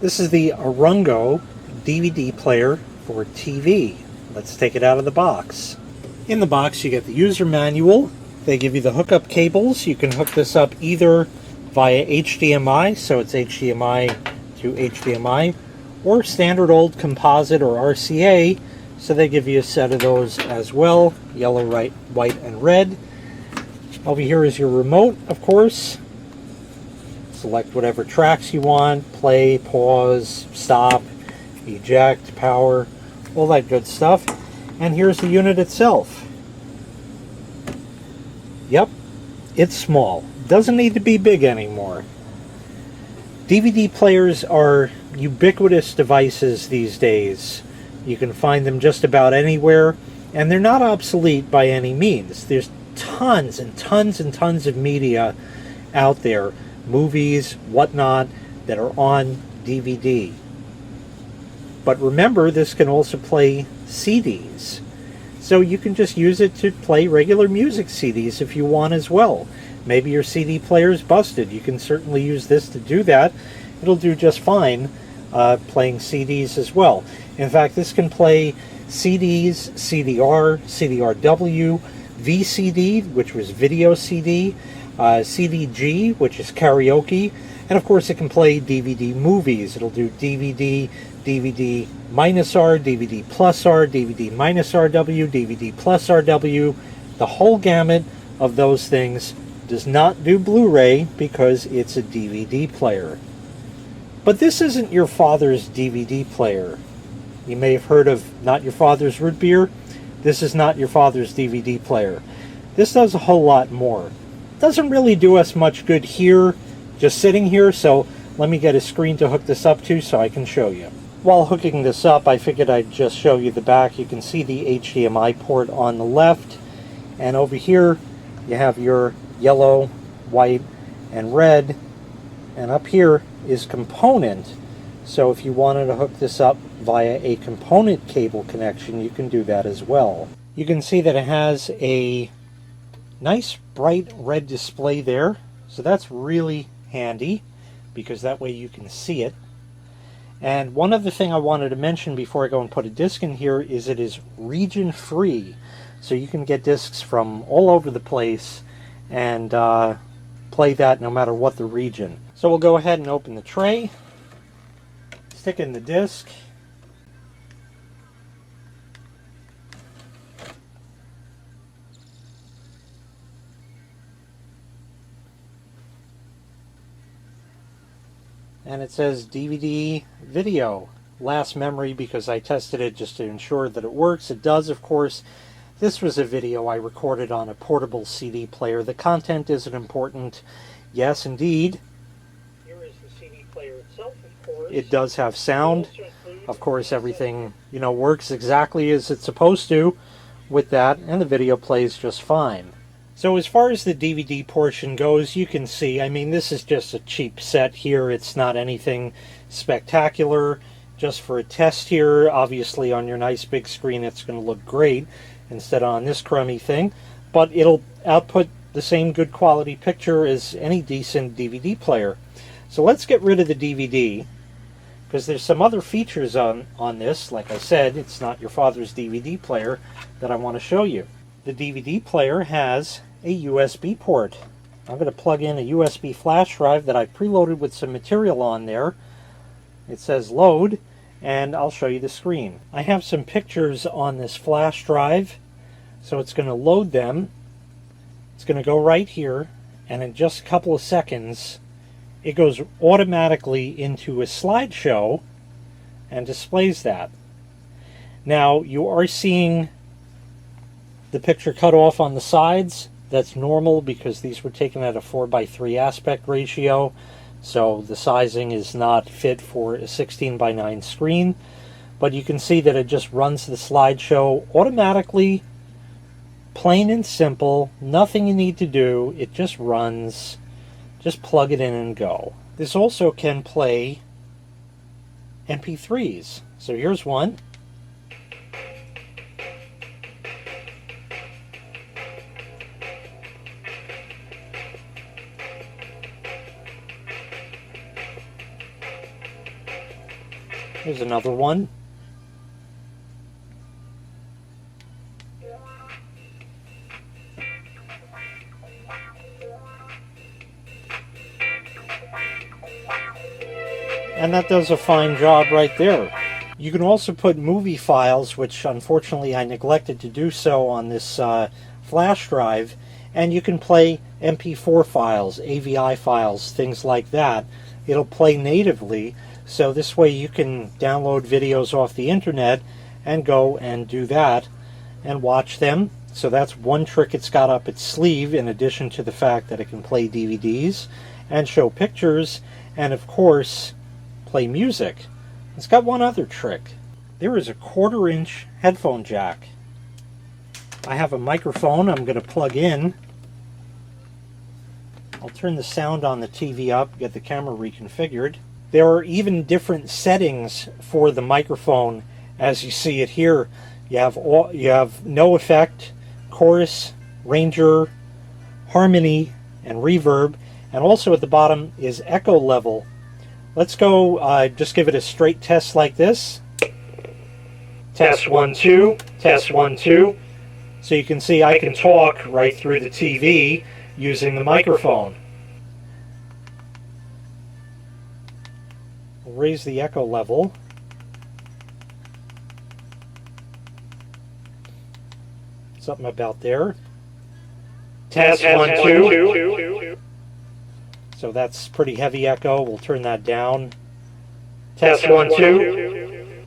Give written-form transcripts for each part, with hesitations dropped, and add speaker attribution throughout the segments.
Speaker 1: This is the Arungo DVD player for TV. Let's take it out of the box. In the box you get the user manual. They give you the hookup cables. You can hook this up either via HDMI, so it's HDMI to HDMI, or standard old composite or RCA, so they give you a set of those as well, yellow, white, and red. Over here is your remote, of course. Select whatever tracks you want, play, pause, stop, eject, power, all that good stuff. And here's the unit itself. Yep, it's small. Doesn't need to be big anymore. DVD players are ubiquitous devices these days. You can find them just about anywhere, and they're not obsolete by any means. There's tons and tons and tons of media out there, movies, whatnot, that are on DVD. But remember, this can also play CDs. So you can just use it to play regular music CDs if you want as well. Maybe your CD player's busted. You can certainly use this to do that. It'll do just fine playing CDs as well. In fact, this can play CDs, CDR, CDRW, VCD, which was video CD, CDG, which is karaoke, and of course it can play DVD movies. It'll do DVD, DVD minus R, DVD plus R, DVD minus RW, DVD plus RW, the whole gamut of those things. Does not do Blu-ray because it's a DVD player. But this isn't your father's DVD player. You may have heard of Not Your Father's Root Beer. This is not your father's DVD player. This does a whole lot more. Doesn't really do us much good here, just sitting here, so let me get a screen to hook this up to so I can show you. While hooking this up, I figured I'd just show you the back. You can see the HDMI port on the left, and over here you have your yellow, white, and red, and up here is component. So if you wanted to hook this up via a component cable connection, you can do that as well. You can see that it has a nice bright red display there, so that's really handy because that way you can see it. And one other thing I wanted to mention before I go and put a disc in here is it is region free, so you can get discs from all over the place and play that no matter what the region. So we'll go ahead and open the tray, stick in the disc, and it says DVD video, last memory, because I tested it just to ensure that it works. It does, of course. This was a video I recorded on a portable CD player. The content isn't important. Yes, indeed. Here is the CD player itself, of course. It does have sound. Of course, everything, works exactly as it's supposed to with that, and the video plays just fine. So as far as the DVD portion goes, you can see, this is just a cheap set here. It's not anything spectacular. Just for a test here, obviously on your nice big screen it's going to look great instead of on this crummy thing, but it'll output the same good quality picture as any decent DVD player. So let's get rid of the DVD, because there's some other features on this. Like I said, it's not your father's DVD player that I want to show you. The DVD player has a USB port. I'm going to plug in a USB flash drive that I preloaded with some material on there. It says load, and I'll show you the screen. I have some pictures on this flash drive, so it's going to load them. It's going to go right here, and in just a couple of seconds it goes automatically into a slideshow and displays that. Now you are seeing the picture cut off on the sides. That's normal because these were taken at a 4:3 aspect ratio, so the sizing is not fit for a 16:9 screen. But you can see that it just runs the slideshow automatically, plain and simple, nothing you need to do. It just runs. Just plug it in and go. This also can play MP3s. So here's one. Here's another one. And that does a fine job right there. You can also put movie files, which unfortunately I neglected to do so on this flash drive, and you can play MP4 files, AVI files, things like that. It'll play natively, so this way you can download videos off the internet and go and do that and watch them. So that's one trick it's got up its sleeve, in addition to the fact that it can play DVDs and show pictures, and of course play music. It's got one other trick. There is a 1/4-inch headphone jack. I have a microphone I'm going to plug in. I'll turn the sound on the TV up, get the camera reconfigured. There are even different settings for the microphone, as you see it here. You have no effect, chorus, ranger, harmony, and reverb, and also at the bottom is echo level. Let's go just give it a straight test like this. Test 1 2, test 1 2. So you can see I can talk right through the TV using the microphone. We'll raise the echo level. Something about there. Test 1 2. So that's pretty heavy echo. We'll turn that down. Test 1 2.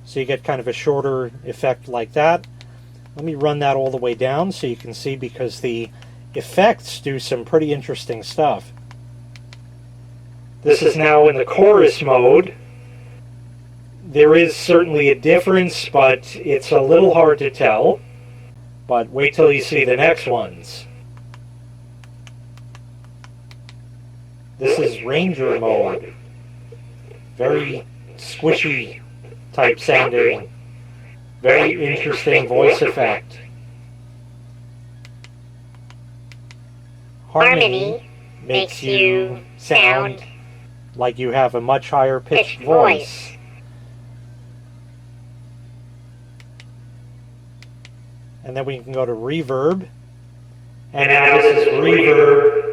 Speaker 1: So you get kind of a shorter effect like that. Let me run that all the way down so you can see, because the effects do some pretty interesting stuff. This is now in the chorus mode. There is certainly a difference, but it's a little hard to tell. But wait till you see the next ones. This is Ranger mode. Very squishy type sounding. Very interesting voice effect. Harmony makes you sound like you have a much higher pitched voice. And then we can go to reverb. And now this is reverb.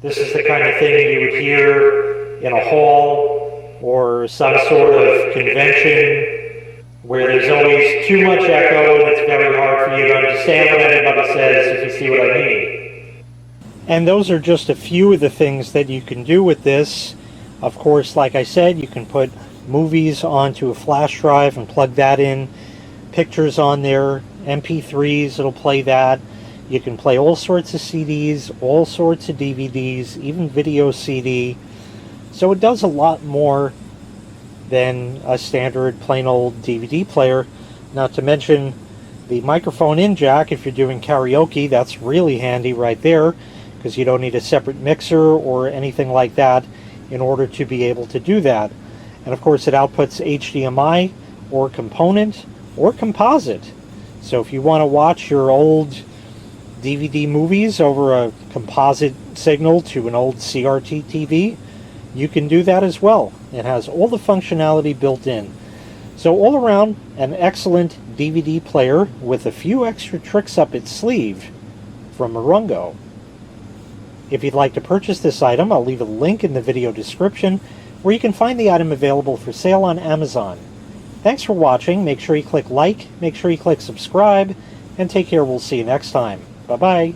Speaker 1: This is the kind of thing you would hear in a hall or some sort of convention where there's always too much echo and it's very hard for you to understand what anybody says, if you see what I mean. And those are just a few of the things that you can do with this. Of course, like I said, you can put movies onto a flash drive and plug that in, pictures on there, MP3s, it'll play that. You can play all sorts of CDs, all sorts of DVDs, even video CD. So it does a lot more than a standard plain old DVD player. Not to mention the microphone in jack. If you're doing karaoke, that's really handy right there, because you don't need a separate mixer or anything like that in order to be able to do that. And of course it outputs HDMI or component or composite. So if you want to watch your old DVD movies over a composite signal to an old CRT TV, you can do that as well. It has all the functionality built in. So all around, an excellent DVD player with a few extra tricks up its sleeve from Arungo. If you'd like to purchase this item, I'll leave a link in the video description where you can find the item available for sale on Amazon. Thanks for watching. Make sure you click like, make sure you click subscribe, and take care. We'll see you next time. Bye-bye.